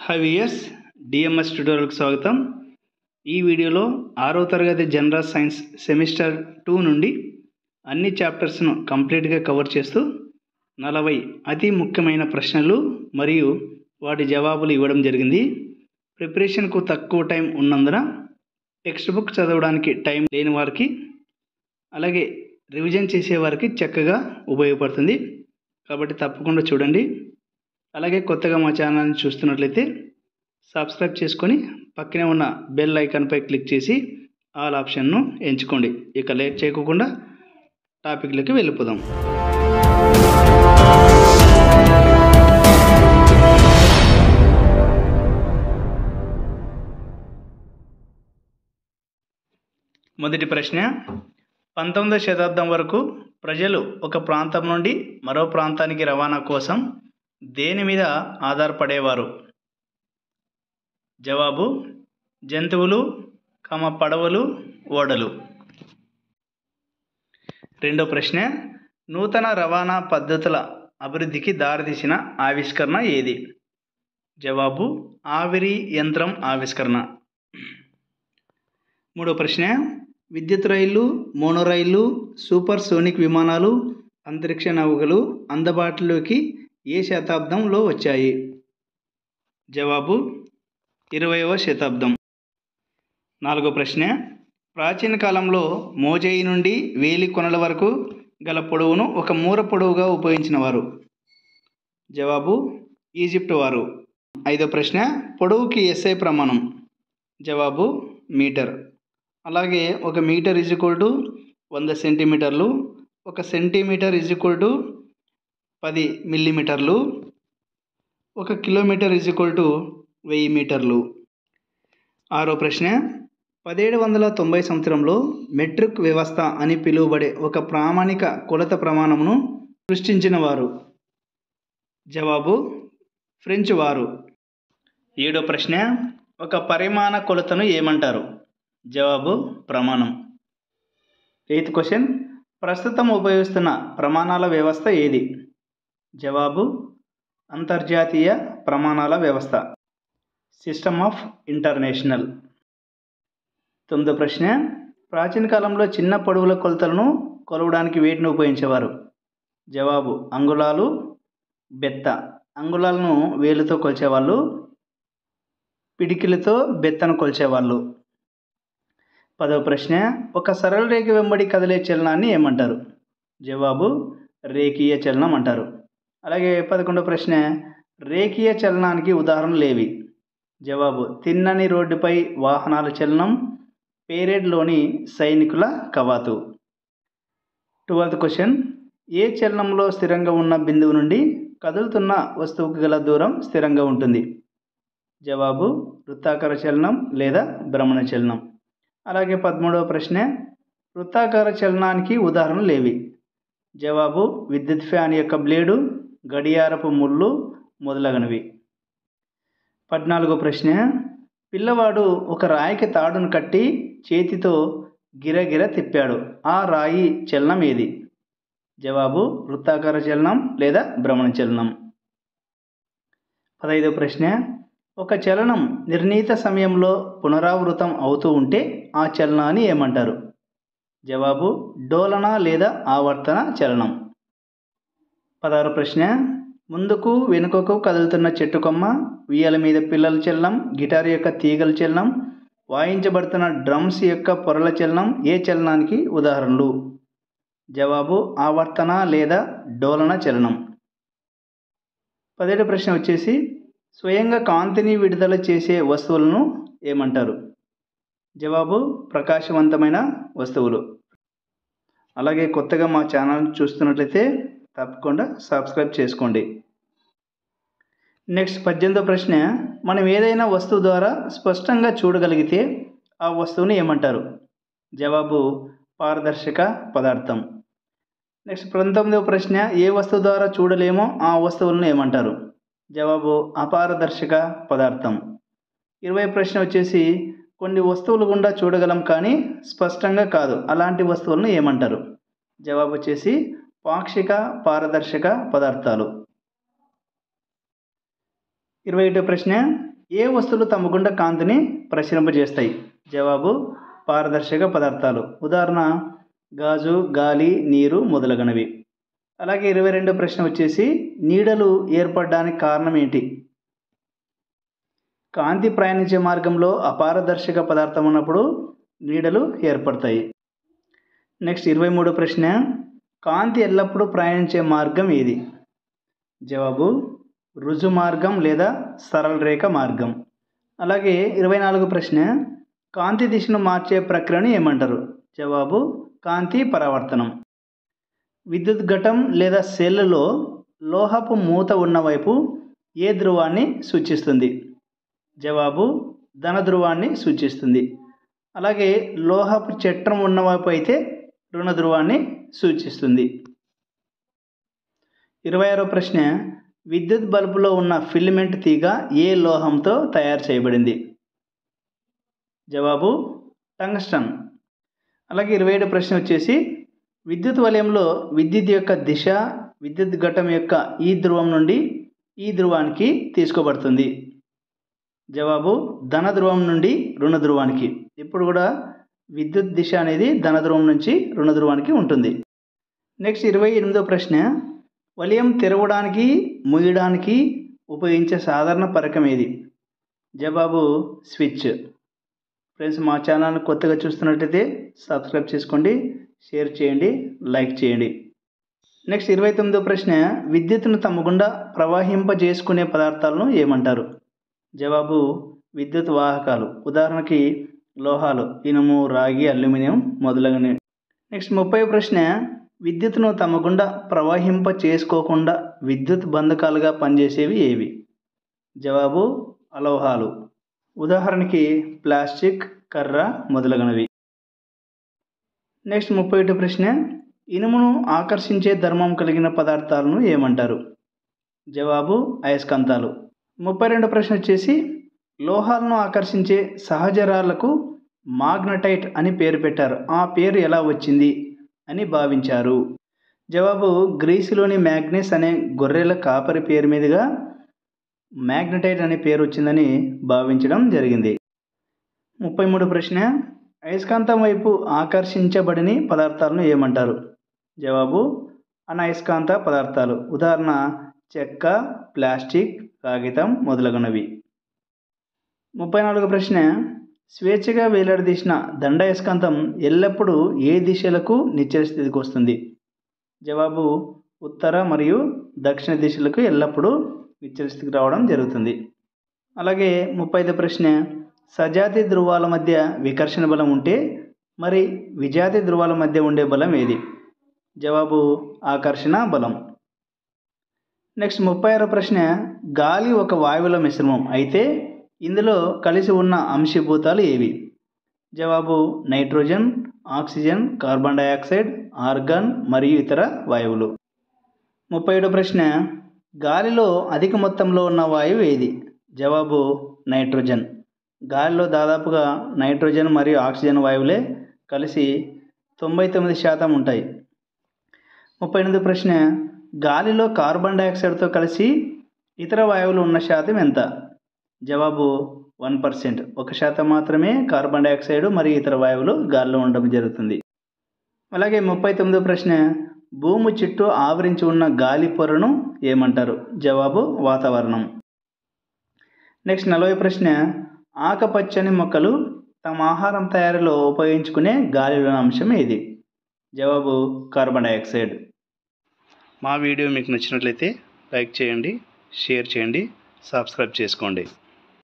High VS DMs ట్యూటోరియల్కి స్వాగతం. ఈ వీడియోలో 6వ తరగతి జనరల్ సైన్స్ సెమిస్టర్ 2 నుండి అన్ని చాప్టర్స్ను కంప్లీట్గా కవర్ చేస్తూ 40 అతి ముఖ్యమైన ప్రశ్నలు మరియు వాటి జవాబులు ఇవ్వడం జరిగింది. ప్రిపరేషన్కు తక్కువ టైం ఉన్నందున టెక్స్ట్ బుక్ చదవడానికి టైం లేని వారికి అలాగే రివిజన్ చేసేవారికి చక్కగా ఉపయోగపడుతుంది. కాబట్టి తప్పకుండా చూడండి. అలాగే కొత్తగా మా ఛానల్ని చూస్తున్నట్లయితే సబ్స్క్రైబ్ చేసుకొని పక్కనే ఉన్న బెల్ ఐకాన్పై క్లిక్ చేసి ఆల్ ఆప్షన్ను ఎంచుకోండి. ఇక లేట్ చేయకుండా టాపిక్లోకి వెళ్ళిపోదాం. మొదటి ప్రశ్న, 19వ శతాబ్దం వరకు ప్రజలు ఒక ప్రాంతం నుండి మరో ప్రాంతానికి రవాణా కోసం దేని మీద ఆధారపడేవారు? జవాబు జంతువులు, పడవలు, ఓడలు. రెండో ప్రశ్న, నూతన రవాణా పద్ధతుల అభివృద్ధికి దారితీసిన ఆవిష్కరణ ఏది? జవాబు ఆవిరి యంత్రం ఆవిష్కరణ. మూడో ప్రశ్న, విద్యుత్ రైళ్లు, మోనోరైళ్లు, సూపర్ సోనిక్ విమానాలు, అంతరిక్ష నౌకలు అందుబాటులోకి ఏ శతాబ్దంలో వచ్చాయి? జవాబు 20వ శతాబ్దం. నాలుగో ప్రశ్న, ప్రాచీన కాలంలో మోజేయి నుండి వేలి కొనల వరకు గల పొడవును ఒక మూర పొడవుగా ఉపయోగించిన వారు? జవాబు ఈజిప్ట్ వారు. ఐదో ప్రశ్న, పొడవుకి ఎస్ఐ ప్రమాణం? జవాబు మీటర్. అలాగే ఒక మీటర్ = 100 సెంటీమీటర్లు, ఒక సెంటీమీటర్ = 10 మిల్లీమీటర్లు, ఒక కిలోమీటర్ = 1000 మీటర్లు. ఆరో ప్రశ్న, 1790 సంవత్సరంలో మెట్రిక్ వ్యవస్థ అని పిలువబడే ఒక ప్రామాణిక కొలత ప్రమాణమును సృష్టించిన వారు? జవాబు ఫ్రెంచ్ వారు. ఏడో ప్రశ్న, ఒక పరిమాణ కొలతను ఏమంటారు? జవాబు ప్రమాణం. ఎయిత్ క్వశ్చన్, ప్రస్తుతం ఉపయోగిస్తున్న ప్రమాణాల వ్యవస్థ ఏది? జవాబు అంతర్జాతీయ ప్రమాణాల వ్యవస్థ, సిస్టమ్ ఆఫ్ ఇంటర్నేషనల్. తొమ్మిదో ప్రశ్న, ప్రాచీన కాలంలో చిన్న పొడవుల కొలతలను కొలవడానికి వేటిని ఉపయోగించేవారు? జవాబు అంగుళాలు, బెత్త. అంగుళాలను వేలుతో కొలిచేవాళ్ళు, పిడికిలతో బెత్తను కొలిచేవాళ్ళు. పదవ ప్రశ్న, ఒక సరళ రేఖ వెంబడి కదిలే చలనాన్ని ఏమంటారు? జవాబు రేఖీయ చలనం అంటారు. అలాగే 11వ ప్రశ్న, రేఖీయ చలనానికి ఉదాహరణలు ఏవి? జవాబు తిన్నని రోడ్డుపై వాహనాల చలనం, పేరేడ్లోని సైనికుల కవాతు. 12th క్వశ్చన్, ఏ చలనంలో స్థిరంగా ఉన్న బిందువు నుండి కదులుతున్న వస్తువుకు గల దూరం స్థిరంగా ఉంటుంది? జవాబు వృత్తాకార చలనం లేదా భ్రమణ చలనం. అలాగే 13వ ప్రశ్న, వృత్తాకార చలనానికి ఉదాహరణలు ఏవి? జవాబు విద్యుత్ ఫ్యాన్ యొక్క బ్లేడు, గడియారపు ముళ్ళు మొదలగునవి. 14వ ప్రశ్న, పిల్లవాడు ఒక రాయికి తాడును కట్టి చేతితో గిరగిర తిప్పాడు. ఆ రాయి చలనం ఏది? జవాబు వృత్తాకార చలనం లేదా భ్రమణ చలనం. 15వ ప్రశ్న, ఒక చలనం నిర్ణీత సమయంలో పునరావృతం అవుతూ ఉంటే ఆ చలనాన్ని ఏమంటారు? జవాబు డోలన లేదా ఆవర్తన చలనం. 16వ ప్రశ్న, ముందుకు వెనుకకు కదులుతున్న చెట్టు కొమ్మ, ఉయ్యాల మీద పిల్లల చలనం, గిటార్ యొక్క తీగల చలనం, వాయించబడుతున్న డ్రమ్స్ యొక్క పొరల చలనం ఏ చలనానికి ఉదాహరణలు? జవాబు ఆవర్తన లేదా డోలన చలనం. 17వ ప్రశ్న వచ్చేసి, స్వయంగా కాంతిని విడుదల చేసే వస్తువులను ఏమంటారు? జవాబు ప్రకాశవంతమైన వస్తువులు. అలాగే కొత్తగా మా ఛానల్ చూస్తున్నట్లయితే తప్పకుండా సబ్స్క్రైబ్ చేసుకోండి. నెక్స్ట్ 18వ ప్రశ్న, మనం ఏదైనా వస్తువు ద్వారా స్పష్టంగా చూడగలిగితే ఆ వస్తువుని ఏమంటారు? జవాబు పారదర్శక పదార్థం. నెక్స్ట్ 19వ ప్రశ్న, ఏ వస్తువు ద్వారా చూడలేమో ఆ వస్తువులను ఏమంటారు? జవాబు అపారదర్శక పదార్థం. 20వ ప్రశ్న వచ్చేసి, కొన్ని వస్తువులు గుండా చూడగలం కానీ స్పష్టంగా కాదు, అలాంటి వస్తువులను ఏమంటారు? జవాబు వచ్చేసి పాక్షిక పారదర్శక పదార్థాలు. 21వ ప్రశ్న, ఏ వస్తువులు తమ గుండా కాంతిని ప్రసరింపజేస్తాయి? జవాబు పారదర్శక పదార్థాలు. ఉదాహరణ గాజు, గాలి, నీరు మొదలగునవి. అలాగే 22 ప్రశ్న వచ్చేసి నీడలు ఏర్పడడానికి కారణం ఏంటి? కాంతి ప్రయాణించే మార్గంలో అపారదర్శక పదార్థం ఉన్నప్పుడు నీడలు ఏర్పడతాయి. నెక్స్ట్ 23 ప్రశ్న కాంతి ఎల్లప్పుడూ ప్రయాణించే మార్గం ఏది? జవాబు రుజు మార్గం లేదా సరళ రేఖ మార్గం. అలాగే 24 ప్రశ్న కాంతి దిశను మార్చే ప్రక్రియను ఏమంటారు? జవాబు కాంతి పరావర్తనం. విద్యుత్ ఘటం లేదా సెల్లో లోహపు మూత ఉన్న వైపు ఏ ధ్రువాన్ని సూచిస్తుంది? జవాబు ధన ధ్రువాన్ని సూచిస్తుంది. అలాగే లోహపు చట్రం ఉన్న వైపు అయితే రుణ ధ్రువాన్ని సూచిస్తుంది. 26వ ప్రశ్న విద్యుత్ బల్బులో ఉన్న ఫిలమెంట్ తీగ ఏ లోహంతో తయారు చేయబడింది? జవాబు టంగ్స్టన్. అలాగే 27వ ప్రశ్న వచ్చేసి విద్యుత్ వలయంలో విద్యుత్ యొక్క దిశ విద్యుత్ ఘటం యొక్క ఈ ధ్రువం నుండి ఈ ధ్రువానికి తీసుకోబడుతుంది. జవాబు ధన ధ్రువం నుండి రుణ ధ్రువానికి. ఇప్పుడు కూడా విద్యుత్ దిశ అనేది ధన ధ్రువం నుంచి రుణ ధ్రువానికి ఉంటుంది. నెక్స్ట్ 28వ ప్రశ్న వలయం తెరవడానికి మూయడానికి ఉపయోగించే సాధారణ పరికరం ఏది? జవాబు స్విచ్. ఫ్రెండ్స్, మా ఛానల్ని కొత్తగా చూస్తున్నట్లయితే సబ్స్క్రైబ్ చేసుకోండి, షేర్ చేయండి, లైక్ చేయండి. నెక్స్ట్ 29వ ప్రశ్న విద్యుత్తును తమ గుండా ప్రవహింపజేసుకునే పదార్థాలను ఏమంటారు? జవాబు విద్యుత్ వాహకాలు. ఉదాహరణకి లోహాలు ఇనుము, రాగి, అల్యూమినియం మొదలగునవి. నెక్స్ట్ 30వ ప్రశ్న విద్యుత్తును తమ గుండా ప్రవహింప చేసుకోకుండా విద్యుత్ బంధకాలుగా పనిచేసేవి ఏవి? జవాబు అలోహాలు. ఉదాహరణకి ప్లాస్టిక్, కర్ర మొదలగునవి. నెక్స్ట్ 31వ ప్రశ్న ఇనుమును ఆకర్షించే ధర్మం కలిగిన పదార్థాలను ఏమంటారు? జవాబు అయస్కాంతాలు. 32వ ప్రశ్న వచ్చేసి లోహాలను ఆకర్షించే సహజరాలకు మాగ్నటైట్ అని పేరు పెట్టారు. ఆ పేరు ఎలా వచ్చింది అని భావించారు? జవాబు గ్రీసులోని మ్యాగ్నెస్ అనే గొర్రెల కాపరి పేరు మీదుగా మ్యాగ్నటైట్ అనే పేరు వచ్చిందని భావించడం జరిగింది. 33వ ప్రశ్న అయస్కాంతం వైపు ఆకర్షించబడని పదార్థాలను ఏమంటారు? జవాబు అనయస్కాంత పదార్థాలు. ఉదాహరణ చెక్క, ప్లాస్టిక్, కాగితం మొదలగునవి. 34వ ప్రశ్న స్వేచ్ఛగా వేలాడదీసిన దండాయస్కాంతం ఎల్లప్పుడూ ఏ దిశలకు నిశ్చల స్థితికి వస్తుంది? జవాబు ఉత్తర మరియు దక్షిణ దిశలకు ఎల్లప్పుడూ నిశ్చల స్థితికి రావడం జరుగుతుంది. అలాగే 35వ ప్రశ్న సజాతి ధ్రువాల మధ్య వికర్షణ బలం ఉంటే మరి విజాతి ధ్రువాల మధ్య ఉండే బలం ఏది? జవాబు ఆకర్షణ బలం. నెక్స్ట్ 36వ ప్రశ్న గాలి ఒక వాయువుల మిశ్రమం అయితే ఇందులో కలిసి ఉన్న అంశీభూతాలు ఏవి? జవాబు nitrogen, oxygen, carbon dioxide, organ మరియు ఇతర వాయువులు. 37వ ప్రశ్న గాలిలో అధిక మొత్తంలో ఉన్న వాయువు ఏది? జవాబు నైట్రోజన్. గాలిలో దాదాపుగా నైట్రోజన్ మరియు ఆక్సిజన్ వాయువులే కలిసి 99% ఉంటాయి. 38వ ప్రశ్న గాలిలో కార్బన్ డయాక్సైడ్తో కలిసి ఇతర వాయువులు ఉన్న శాతం ఎంత? జవాబు 1%. 1% మాత్రమే కార్బన్ డయాక్సైడ్ మరియు ఇతర వాయువులు గాలిలో ఉండడం జరుగుతుంది. అలాగే 39వ ప్రశ్న భూమి చుట్టూ ఆవరించి ఉన్న గాలి పొరను ఏమంటారు? జవాబు వాతావరణం. నెక్స్ట్ 40వ ప్రశ్న ఆకుపచ్చని మొక్కలు తమ ఆహారం తయారీలో ఉపయోగించుకునే గాలిలోని అంశం ఏది? జవాబు కార్బన్ డయాక్సైడ్. మా వీడియో మీకు నచ్చినట్లయితే లైక్ చేయండి, షేర్ చేయండి, సబ్స్క్రైబ్ చేసుకోండి.